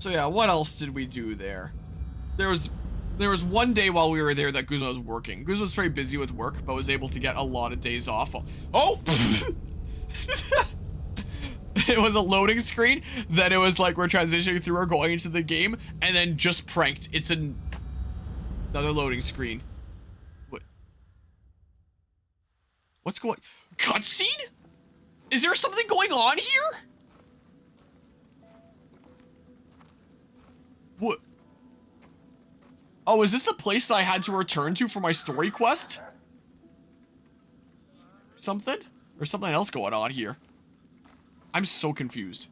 So yeah, what else did we do there? There was one day while we were there that Guzman was working. Guzman was very busy with work, but was able to get a lot of days off. Oh! It was a loading screen, then it was like we're transitioning through or going into the game, and then just pranked. It's another loading screen. What's going... Cutscene? Is there something going on here? What? Oh, is this the place that I had to return to for my story quest? Something? Or something else going on here? I'm so confused.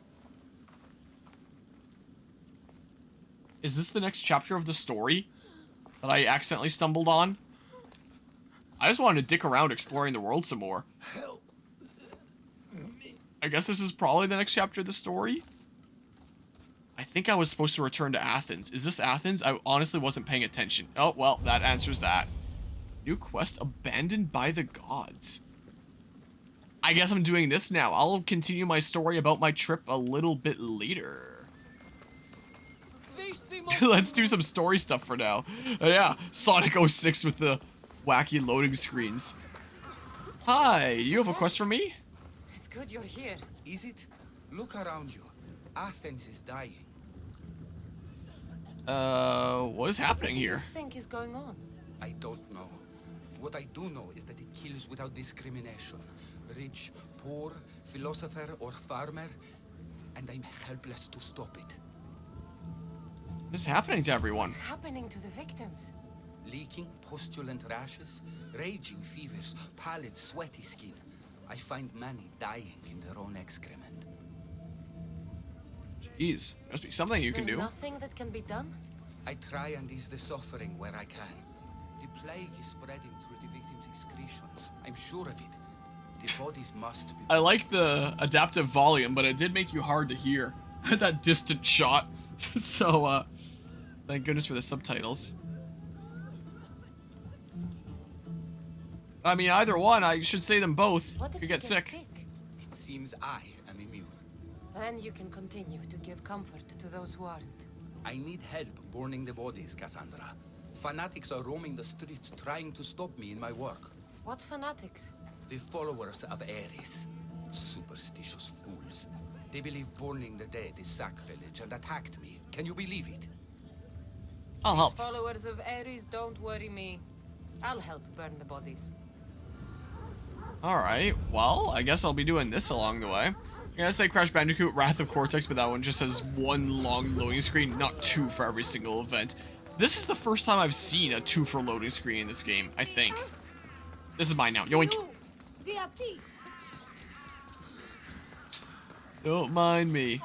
Is this the next chapter of the story that I accidentally stumbled on? I just wanted to dick around exploring the world some more. I guess this is probably the next chapter of the story. I think I was supposed to return to Athens. Is this Athens? I honestly wasn't paying attention. Oh, well, that answers that. New quest, abandoned by the gods. I guess I'm doing this now. I'll continue my story about my trip a little bit later. Let's do some story stuff for now. Yeah, Sonic 06 with the wacky loading screens. Hi, you have a quest for me? It's good you're here. Is it? Look around you. Athens is dying. What is happening here? What do you think is going on? I don't know. What I do know is that it kills without discrimination. Rich, poor, philosopher or farmer, and I'm helpless to stop it. What is happening to everyone? What's happening to the victims? Leaking, postulant rashes, raging fevers, pallid, sweaty skin. I find many dying in their own excrement. Jeez, must be something you can do. Nothing that can be done? I try and ease the suffering where I can. The plague is spreading through the victims' excretions. I'm sure of it. The bodies must be... I like the adaptive volume, but it did make you hard to hear. That distant shot. So, thank goodness for the subtitles. I mean, either one, I should say them both. What if you get sick? It seems I am immune. Then you can continue to give comfort to those who aren't. I need help burning the bodies, Cassandra. Fanatics are roaming the streets trying to stop me in my work. What fanatics? The followers of Ares. Superstitious fools. They believe burning the dead is sacrilege and attacked me. Can you believe it? I'll help. These followers of Ares don't worry me. I'll help burn the bodies. Alright, well, I guess I'll be doing this along the way. I'm gonna say Crash Bandicoot Wrath of Cortex, but that one just has one long loading screen, not two for every single event. This is the first time I've seen a 2 for loading screen in this game, I think. This is mine now. Yoink. Don't mind me.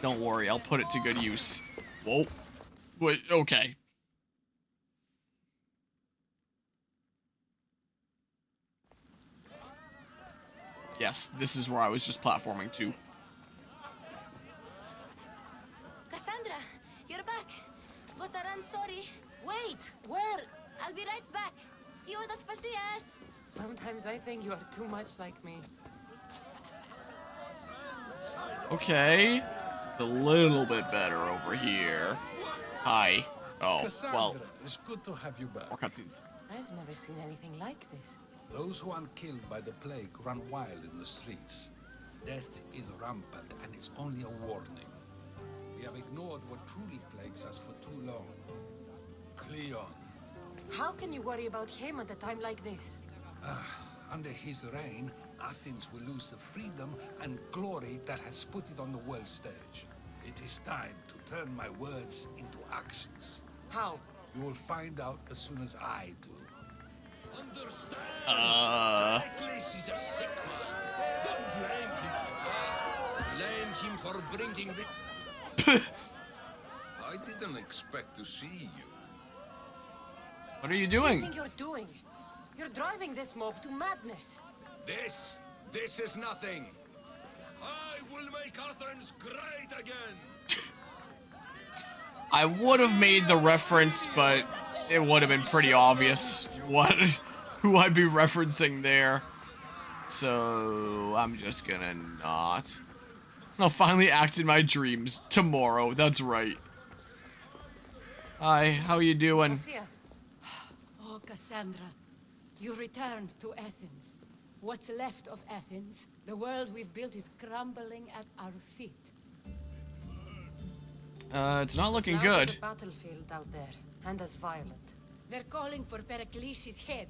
Don't worry, I'll put it to good use. Whoa. Wait, okay. Yes, this is where I was just platforming to. Cassandra, you're back. Gotta run, sorry. Wait, where? I'll be right back. See you das pasillas. Sometimes I think you are too much like me. Okay. It's a little bit better over here. Hi. Oh, Cassandra, well. it's good to have you back. More cutscenes. I've never seen anything like this. Those who aren't killed by the plague run wild in the streets. Death is rampant, and it's only a warning. We have ignored what truly plagues us for too long. Cleon. How can you worry about him at a time like this? Under his reign, Athens will lose the freedom and glory that has put it on the world stage. It is time to turn my words into actions. How? You will find out as soon as I do. Understand? Reckless is a sick man. Don't blame him for that. Blame him for bringing the... I didn't expect to see you. What are you What do you doing? think you're doing? You're driving this mob to madness. This is nothing. I will make Athens great again. I would have made the reference, but it would have been pretty obvious who I'd be referencing there. So I'm just gonna not. I'll finally act in my dreams tomorrow. That's right. Hi, how you doing? Aspasia, Oh, Cassandra, you returned to Athens. What's left of Athens? The world we've built is crumbling at our feet. It's not looking now good. there's a battlefield out there, and as violent. They're calling for Pericles' head,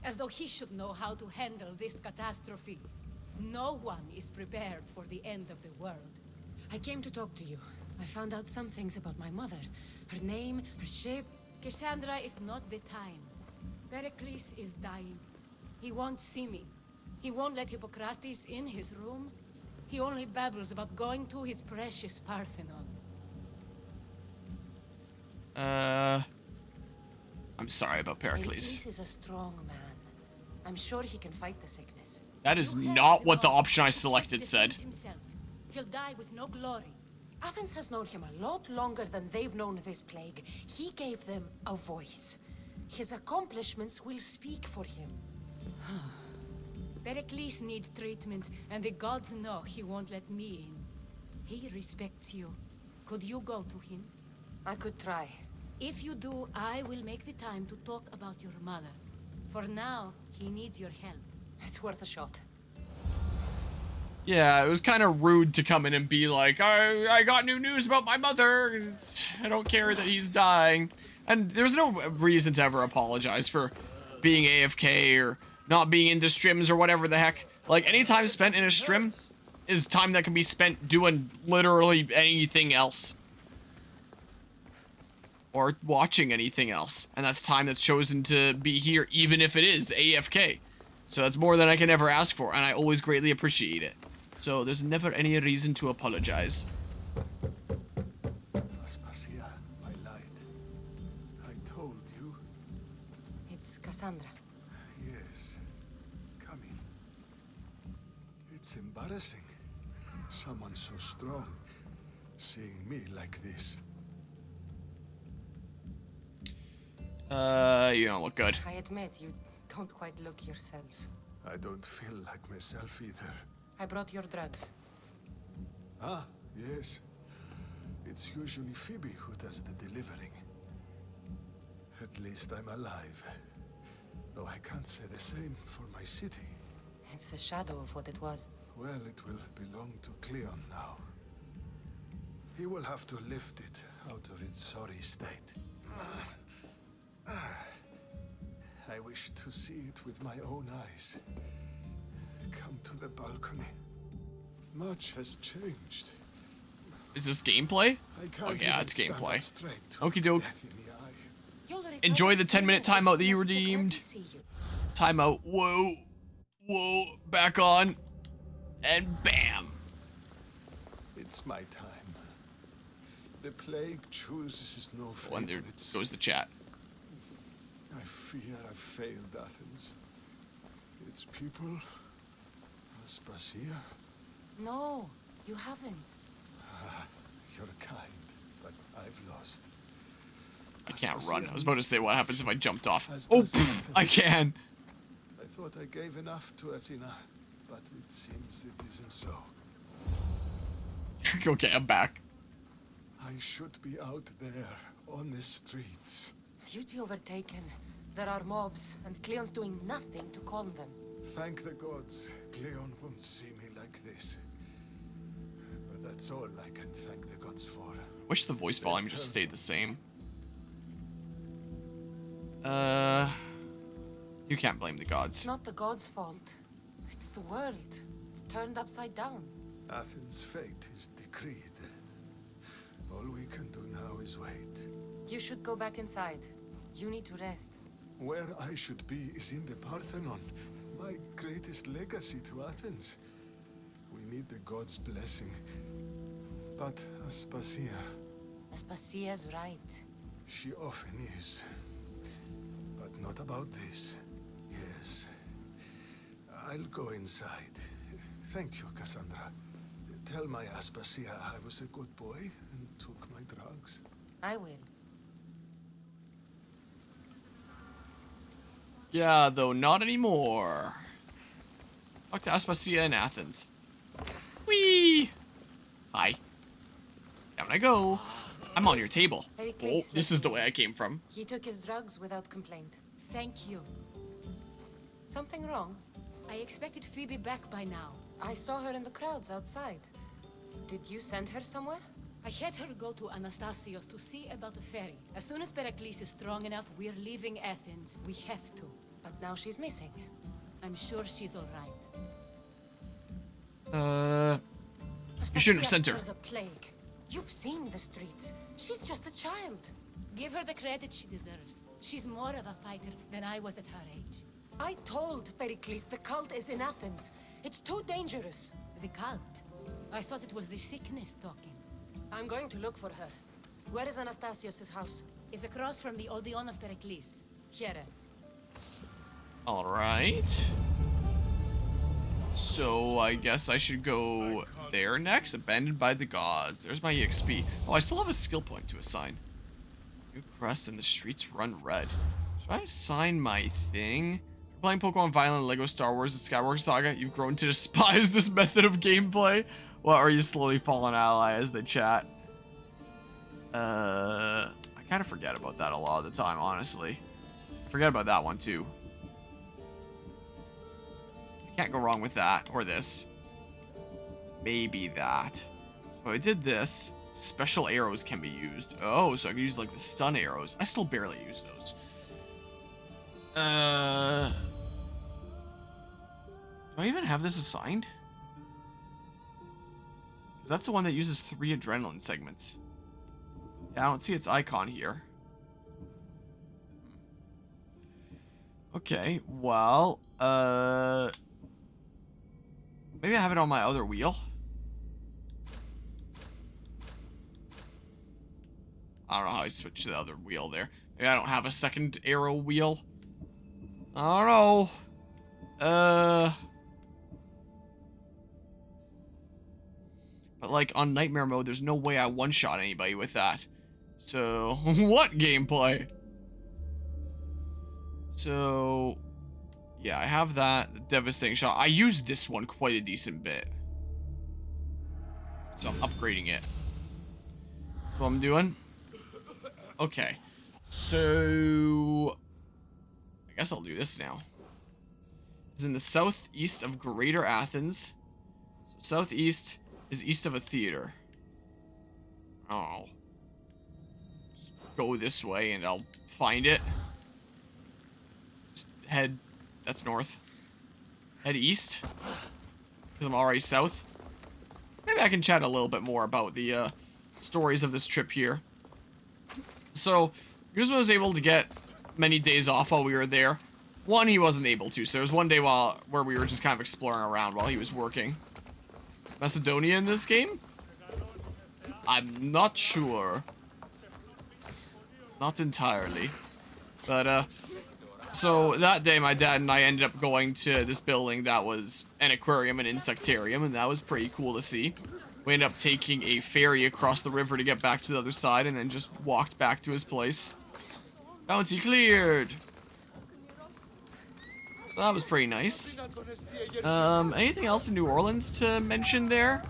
as though he should know how to handle this catastrophe. No one is prepared for the end of the world. I came to talk to you. I found out some things about my mother. Her name, her shape. Cassandra, it's not the time. Pericles is dying. He won't see me. He won't let Hippocrates in his room. He only babbles about going to his precious Parthenon. I'm sorry about Pericles. Pericles is a strong man. I'm sure he can fight the sickness. That is You have not him what the all. option I selected Defend said. himself. He'll die with no glory. Athens has known him a lot longer than they've known this plague. He gave them a voice. His accomplishments will speak for him. Pericles needs treatment, and the gods know he won't let me in. He respects you. Could you go to him? I could try. If you do, I will make the time to talk about your mother. For now, he needs your help. It's worth a shot. Yeah, it was kind of rude to come in and be like, I got new news about my mother. I don't care that he's dying. And there's no reason to ever apologize for being AFK or not being into streams or whatever the heck. Like, any time spent in a stream is time that can be spent doing literally anything else. Or watching anything else. And that's time that's chosen to be here, even if it is AFK. So that's more than I can ever ask for, and I always greatly appreciate it. So there's never any reason to apologize. Aspasia, I lied. I told you. It's Cassandra. Yes. Come in. It's embarrassing. Someone so strong seeing me like this. You don't look good. I admit, you don't quite look yourself. I don't feel like myself either. I brought your drugs. Ah, yes. It's usually Phoebe who does the delivering. At least I'm alive. Though I can't say the same for my city. It's a shadow of what it was. Well, it will belong to Cleon now. He will have to lift it out of its sorry state. I wish to see it with my own eyes. Come to the balcony. Much has changed. Is this gameplay? I can't Oh yeah, even it's stand gameplay. up straight to Okie doke. death in the eye. You'll recover Enjoy the 10-minute soon timeout that if you let Hippocrates redeemed. see you. Timeout. Whoa. Whoa. Back on. And bam. It's my time. The plague chooses no And there favorites. goes the chat. I fear I've failed Athens. Its people, Aspasia. No, you haven't. You're kind, but I've lost. I can't run. I was about to say what happens if I jumped off. As Oh, does pff, I can. I thought I gave enough to Athena, but it seems it isn't so. Okay, I'm back. I should be out there on the streets. You'd be overtaken. There are mobs, and Cleon's doing nothing to calm them. Thank the gods, Cleon won't see me like this. But that's all I can thank the gods for. Wish the voice volume just stayed the same. You can't blame the It's gods. not the gods' fault. It's the world. It's turned upside down. Athens' fate is decreed. All we can do now is wait. You should go back inside. You need to rest. Where I should be is in the Parthenon, my greatest legacy to Athens. We need the gods' blessing. But Aspasia, Aspasia's right. she often is. But not about this. Yes. I'll go inside. Thank you, Cassandra. Tell my Aspasia I was a good boy and took my drugs. I will. Yeah, though not anymore. Fuck to Aspasia in Athens. Whee! Hi. Down I go. I'm on your table. Very Oh, pleased. this is the way I came from. He took his drugs without complaint. Thank you. Something wrong? I expected Phoebe back by now. I saw her in the crowds outside. Did you send her somewhere? I had her go to Anastasios to see about a ferry. As soon as Pericles is strong enough, we're leaving Athens. We have to. But now she's missing. I'm sure she's all right. You shouldn't have sent her. There's a plague. You've seen the streets. She's just a child. Give her the credit she deserves. She's more of a fighter than I was at her age. I told Pericles the cult is in Athens. It's too dangerous. The cult? I thought it was the sickness talking. I'm going to look for her. Where is Anastasios' house? It's across from the Odeon of Pericles. Here. All right. So I guess I should go there next. Abandoned by the gods. There's my EXP. Oh, I still have a skill point to assign. New crest and the streets run red. Should I assign my thing? Playing Pokemon Violent, Lego Star Wars, the Skywalker Saga, you've grown to despise this method of gameplay. Well, are you slowly falling ally as they chat? I kind of forget about that a lot of the time, honestly. I forget about that one, too. Can't go wrong with that, or this. Maybe that. So I did this. Special arrows can be used. Oh, so I can use, like, the stun arrows. I still barely use those. Do I even have this assigned? Because that's the one that uses 3 adrenaline segments. Yeah, I don't see its icon here. Okay, well, maybe I have it on my other wheel. I don't know how I switched to the other wheel there. Maybe I don't have a second arrow wheel. I don't know. But like on Nightmare mode, there's no way I one-shot anybody with that. So, what gameplay? So, yeah, I have that. The Devastating Shot. I use this one quite a decent bit. So I'm upgrading it. That's what I'm doing. Okay. So, I guess I'll do this now. It's in the southeast of Greater Athens. So southeast is east of a theater. Oh. Just go this way and I'll find it. Just head, that's north. Head east. Because I'm already south. Maybe I can chat a little bit more about the stories of this trip here. So, Guzman was able to get many days off while we were there. One, he wasn't able to, so there was one day where we were just kind of exploring around while he was working. Macedonia in this game? I'm not sure. Not entirely. But, so that day my dad and I ended up going to this building that was an aquarium and insectarium, and that was pretty cool to see. We ended up taking a ferry across the river to get back to the other side, and then just walked back to his place. Bounty cleared! So that was pretty nice. Anything else in New Orleans to mention there?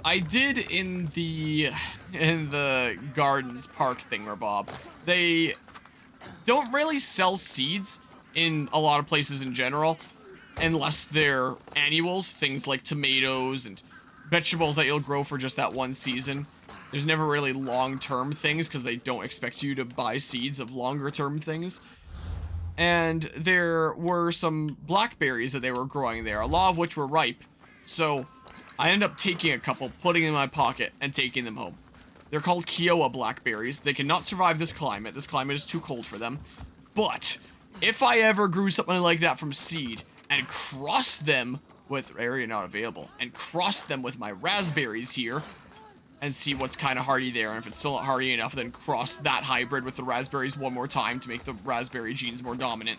I did in the gardens park thingamabob. They don't really sell seeds in a lot of places in general, unless they're annuals, things like tomatoes and vegetables that you'll grow for just that one season. There's never really long-term things because they don't expect you to buy seeds of longer-term things. And there were some blackberries that they were growing there, a lot of which were ripe. So I ended up taking a couple, putting them in my pocket, and taking them home. They're called Kiowa blackberries. They cannot survive this climate. This climate is too cold for them. But if I ever grew something like that from seed and crossed them with area not available and crossed them with my raspberries here and see what's kind of hardy there, and if it's still not hardy enough, then cross that hybrid with the raspberries one more time to make the raspberry genes more dominant.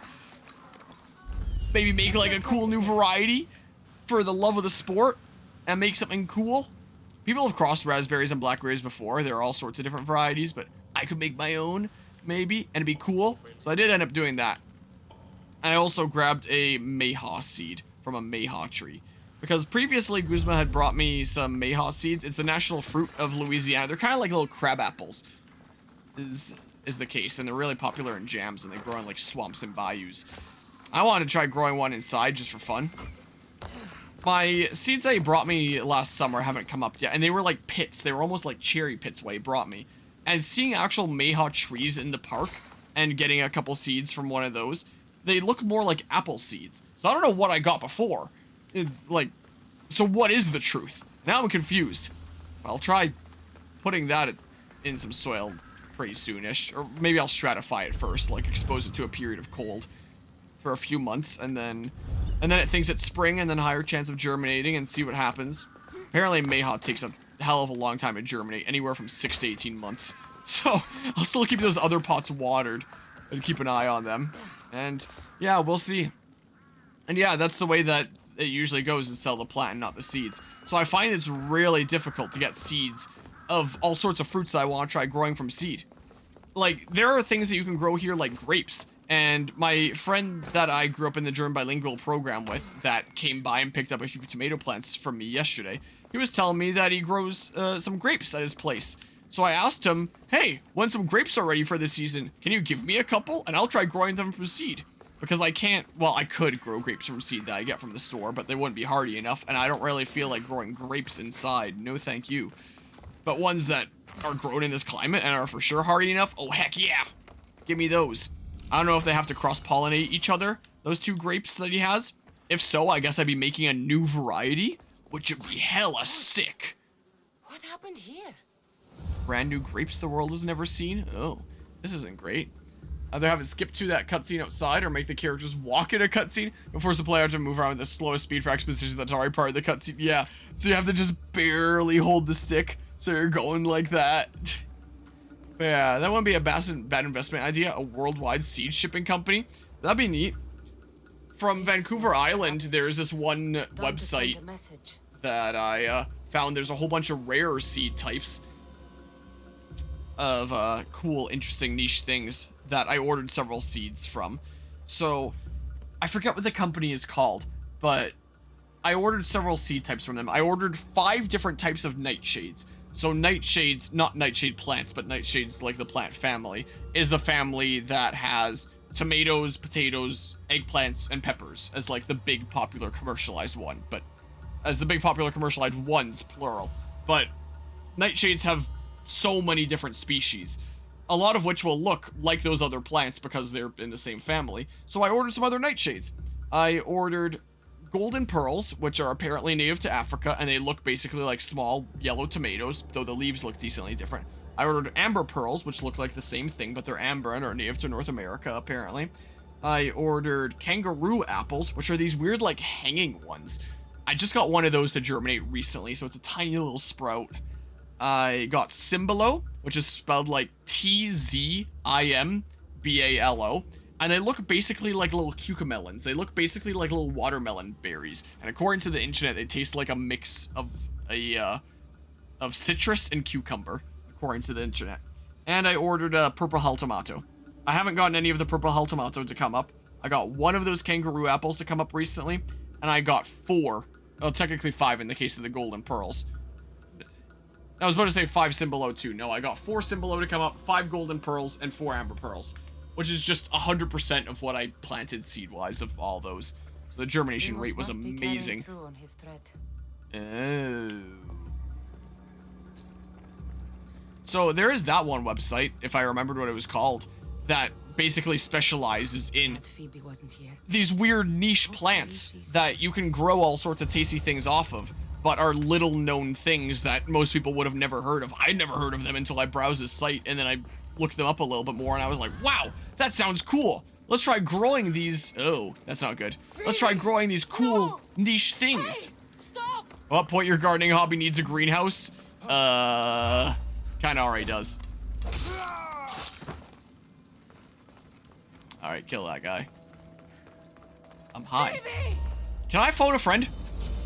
Maybe make like a cool new variety for the love of the sport and make something cool. People have crossed raspberries and blackberries before. There are all sorts of different varieties, but I could make my own, maybe, and it'd be cool. So I did end up doing that. And I also grabbed a Mayhaw seed from a Mayhaw tree. Because previously, Guzma had brought me some mayhaw seeds. It's the national fruit of Louisiana. They're kind of like little crab apples, is the case. And they're really popular in jams, and they grow in like swamps and bayous. I wanted to try growing one inside just for fun. My seeds that he brought me last summer haven't come up yet, and they were like pits. They were almost like cherry pits what he brought me. And seeing actual mayhaw trees in the park and getting a couple seeds from one of those, they look more like apple seeds. So I don't know what I got before. So what is the truth? Now I'm confused. I'll try putting that in some soil pretty soonish, or maybe I'll stratify it first, like expose it to a period of cold for a few months, and then it thinks it's spring, and then higher chance of germinating, and see what happens. Apparently mayhaw takes a hell of a long time to germinate, anywhere from 6 to 18 months. So I'll still keep those other pots watered and keep an eye on them. And yeah, we'll see. And yeah, that's the way that it usually goes, is sell the plant and not the seeds. So I find it's really difficult to get seeds of all sorts of fruits that I want to try growing from seed. Like, there are things that you can grow here like grapes. And my friend that I grew up in the German bilingual program with that came by and picked up a few tomato plants from me yesterday, he was telling me that he grows some grapes at his place. So I asked him, hey, when some grapes are ready for the season, can you give me a couple? And I'll try growing them from seed. Because I can't, well, I could grow grapes from seed that I get from the store, but they wouldn't be hardy enough, and I don't really feel like growing grapes inside. No thank you. But ones that are grown in this climate and are for sure hardy enough, oh heck yeah! Give me those. I don't know if they have to cross-pollinate each other, those two grapes that he has. If so, I guess I'd be making a new variety, which would be hella sick. What happened here? Brand new grapes the world has never seen? Oh, this isn't great. Either have it skip to that cutscene outside, or make the characters walk in a cutscene, and force the player to move around with the slowest speed for exposition that's already part of the cutscene. Yeah, so you have to just barely hold the stick, so you're going like that. But yeah, that wouldn't be a bad investment idea. A worldwide seed shipping company. That'd be neat. From Vancouver Island, there's this one website that I found. There's a whole bunch of rare seed types of cool, interesting niche things that I ordered several seeds from. So I forget what the company is called, but I ordered several seed types from them. I ordered 5 different types of nightshades. So nightshades, not nightshade plants, but nightshades like the plant family, is the family that has tomatoes, potatoes, eggplants, and peppers as like the big popular commercialized one, but as the big popular commercialized ones, plural. But nightshades have so many different species, a lot of which will look like those other plants because they're in the same family. So I ordered some other nightshades. I ordered golden pearls, which are apparently native to Africa, and they look basically like small yellow tomatoes, though the leaves look decently different. I ordered amber pearls, which look like the same thing, but they're amber and are native to North America, apparently. I ordered kangaroo apples, which are these weird, like, hanging ones. I just got one of those to germinate recently, so it's a tiny little sprout. I got Cimbalo, which is spelled like T-Z-I-M-B-A-L-O. And they look basically like little cucamelons. They look basically like little watermelon berries. And according to the internet, they taste like a mix of citrus and cucumber, according to the internet. And I ordered a purple hull tomato. I haven't gotten any of the purple hull tomato to come up. I got one of those kangaroo apples to come up recently, and I got 4. Well, technically 5 in the case of the golden pearls. I was about to say 5 Cimbalo too. No, I got 4 Cimbalo to come up, 5 golden pearls, and 4 amber pearls, which is just 100% of what I planted seed-wise of all those. So the germination rate was amazing. Oh. So there is that one website, if I remembered what it was called, that basically specializes in these weird niche plants that you can grow all sorts of tasty things off of, but are little known things that most people would have never heard of. I'd never heard of them until I browsed this site, and then I looked them up a little bit more, and I was like, wow, that sounds cool. Let's try growing these. Oh, that's not good. Let's try growing these cool niche things. Hey, stop! What point your gardening hobby needs a greenhouse? Kinda already does. Alright, kill that guy. I'm high. Baby! Can I phone a friend?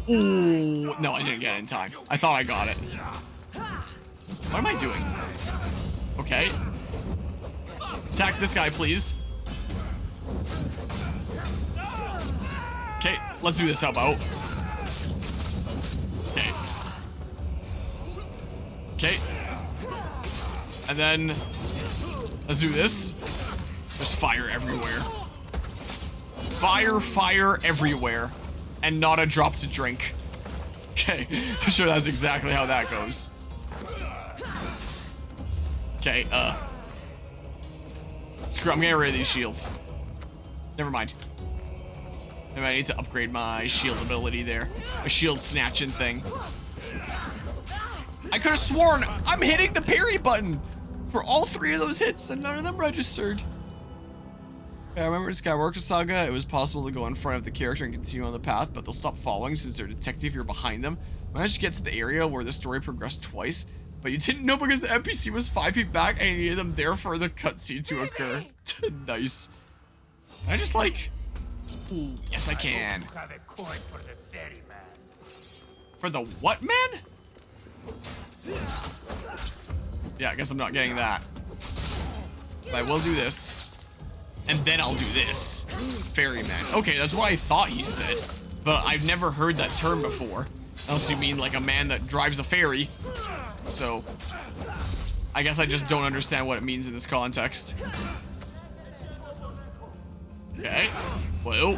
Ooh, no, I didn't get it in time. I thought I got it. What am I doing? Okay. Attack this guy, please. Okay, let's do this. How about? And then, let's do this. There's fire everywhere. Fire everywhere. And not a drop to drink. Okay, I'm sure that's exactly how that goes. Okay, screw, I'm getting rid of these shields. Never mind. Maybe I need to upgrade my shield ability there. My shield snatching thing. I could have sworn I'm hitting the parry button for all 3 of those hits and none of them registered. I remember in Skywalker Saga, it was possible to go in front of the character and continue on the path, but they'll stop following since they're detective if you're behind them. I managed to get to the area where the story progressed twice, but you didn't know because the NPC was 5 feet back and you needed them there for the cutscene to occur. Nice. Can I just like... Ooh, yes I can. For the what, man? Yeah, I guess I'm not getting that. But I will do this. And then I'll do this. Ferryman. Okay, that's what I thought he said. But I've never heard that term before. Unless you mean like a man that drives a ferry. So, I guess I just don't understand what it means in this context. Okay. Whoa.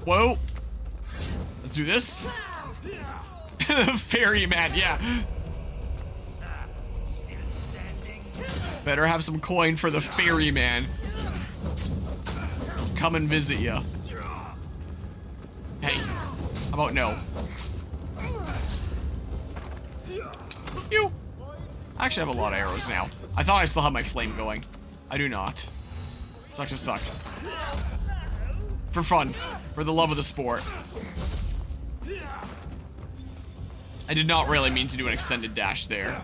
Whoa. Let's do this. Ferryman, yeah. Better have some coin for the ferryman. Come and visit you. Hey, how about no? You. I actually have a lot of arrows now. I thought I still had my flame going. I do not. Sucks to suck. For fun. For the love of the sport. I did not really mean to do an extended dash there.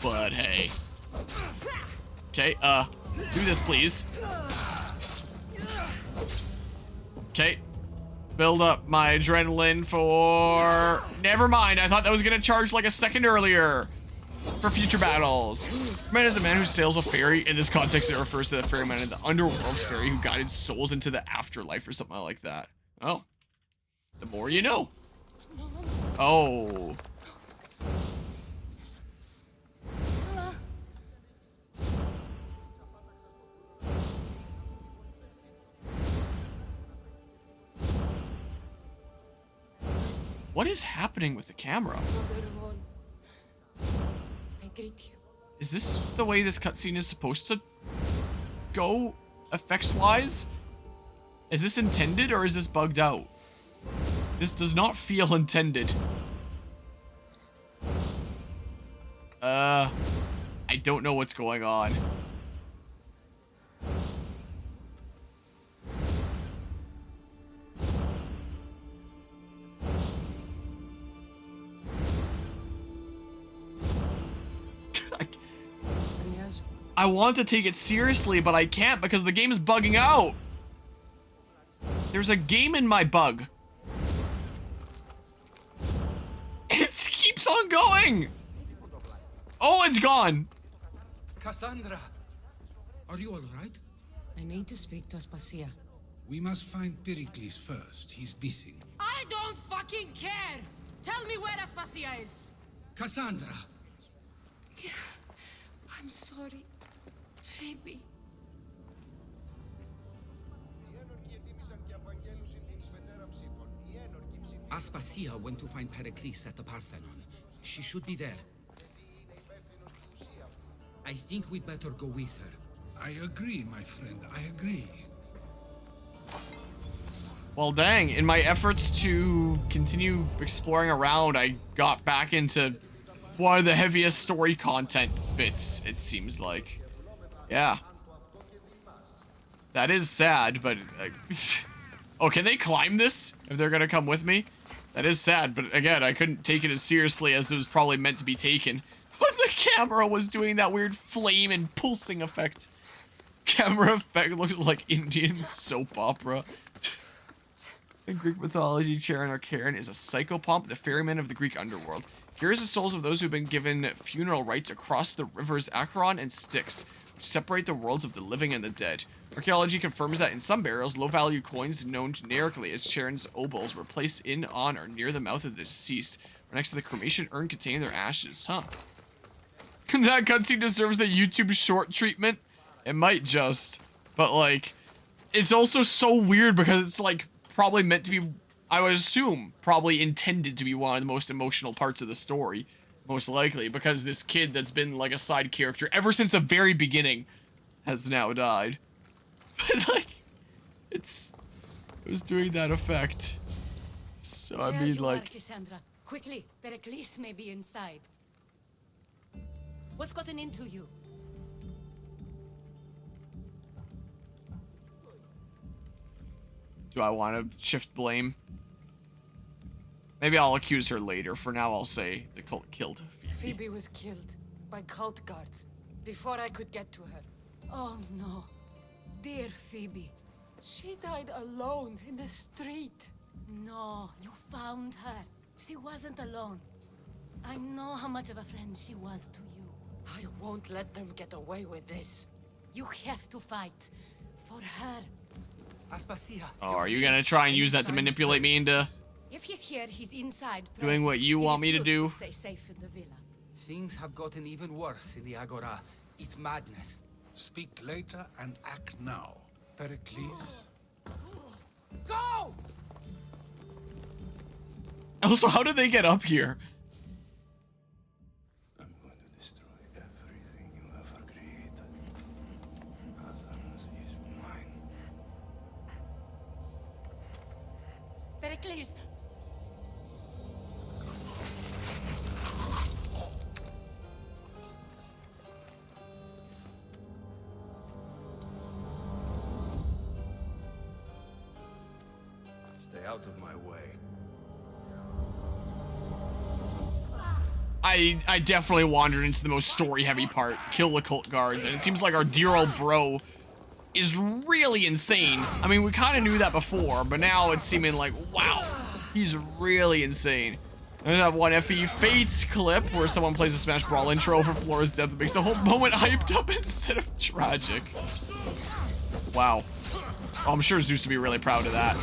But hey. Okay, do this please. Okay. Build up my adrenaline for... Never mind, I thought that was gonna charge like a second earlier. For future battles. Man is a man who sails a ferry. In this context, it refers to the ferryman in the underworld's ferry who guided souls into the afterlife or something like that. Oh. The more you know. Oh. What is happening with the camera? I greet you. Is this the way this cutscene is supposed to go, effects-wise? Is this intended or is this bugged out? This does not feel intended. I don't know what's going on. I want to take it seriously, but I can't because the game is bugging out. There's a game in my bug. It keeps on going. Oh, it's gone. Cassandra, are you all right? I need to speak to Aspasia. We must find Pericles first. He's missing. I don't fucking care! Tell me where Aspasia is! Cassandra! I'm sorry, Phoebe. Aspasia went to find Pericles at the Parthenon. She should be there. I think we'd better go with her. I agree, my friend. I agree. Well, dang, in my efforts to continue exploring around, I got back into one of the heaviest story content bits, it seems like. Yeah. That is sad, but... oh, can they climb this if they're gonna come with me? That is sad, but again, I couldn't take it as seriously as it was probably meant to be taken. When the camera was doing that weird flame and pulsing effect. Camera effect looks like Indian soap opera. In Greek mythology, Charon or Charon is a psychopomp, the ferryman of the Greek underworld. Here is the souls of those who have been given funeral rites across the rivers Acheron and Styx, which separate the worlds of the living and the dead. Archaeology confirms that in some burials, low-value coins known generically as Charon's obols were placed in, on, or near the mouth of the deceased, next to the cremation urn containing their ashes, huh? That cutscene deserves the YouTube short treatment. It might just, but like, it's also so weird because it's like probably meant to be, I would assume, probably intended to be one of the most emotional parts of the story, most likely, because this kid that's been like a side character ever since the very beginning has now died. But like, it was doing that effect. So I There mean, you like, are, Cassandra. Quickly, Pericles may be inside. What's gotten into you? do I want to shift blame? Maybe I'll accuse her later. For now, I'll say the cult killed Phoebe. Phoebe was killed by cult guards before I could get to her. Oh no. Dear Phoebe. She died alone in the street. No, you found her. She wasn't alone. I know how much of a friend she was to you. I won't let them get away with this. You have to fight. For her. Aspasia. Oh, are you gonna try and use that to manipulate me into If he's here, he's inside. doing what you He want me to do? refused stay safe in the villa. Things have gotten even worse in the Agora. It's madness. Speak later and act now. Pericles? Go! Also, how did they get up here? I'm going to destroy everything you ever created. Athens is mine. Pericles! Stay out of my way. I definitely wandered into the most story-heavy part. Kill the cult guards, and it seems like our dear old bro is really insane. I mean, we kind of knew that before, but now it's seeming like, wow, he's really insane. There's that one FE Fates clip where someone plays a Smash Brawl intro for Flora's death that makes the whole moment hyped up instead of tragic. Wow. Oh, I'm sure Zeus would be really proud of that.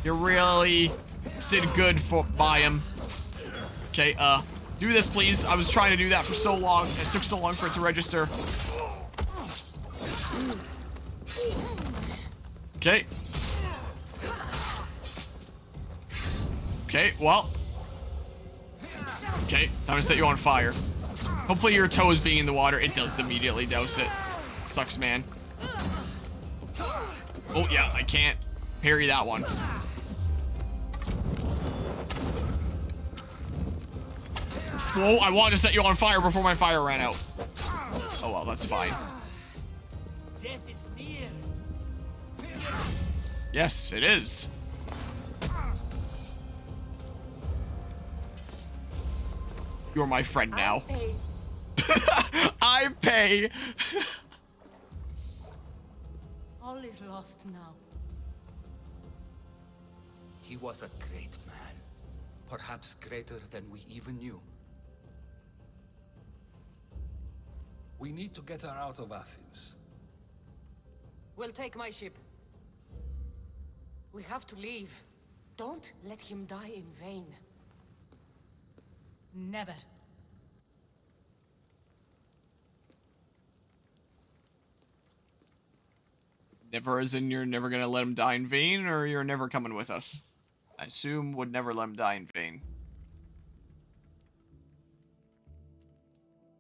You really did good by him. Okay, do this, please. I was trying to do that for so long. It took so long for it to register. Okay. Okay, well. Okay, time to set you on fire. Hopefully your toe is being in the water. It does immediately douse it. Sucks, man. Oh, yeah, I can't parry that one. Whoa, I wanted to set you on fire before my fire ran out. Oh, well, that's fine. Death is near. Yes, it is. You're my friend now. I pay. All is lost now. He was a great man. Perhaps greater than we even knew. We need to get her out of Athens. We'll take my ship. We have to leave. Don't let him die in vain. Never. Never as in you're never gonna let him die in vain, or you're never coming with us? I assume would never let him die in vain.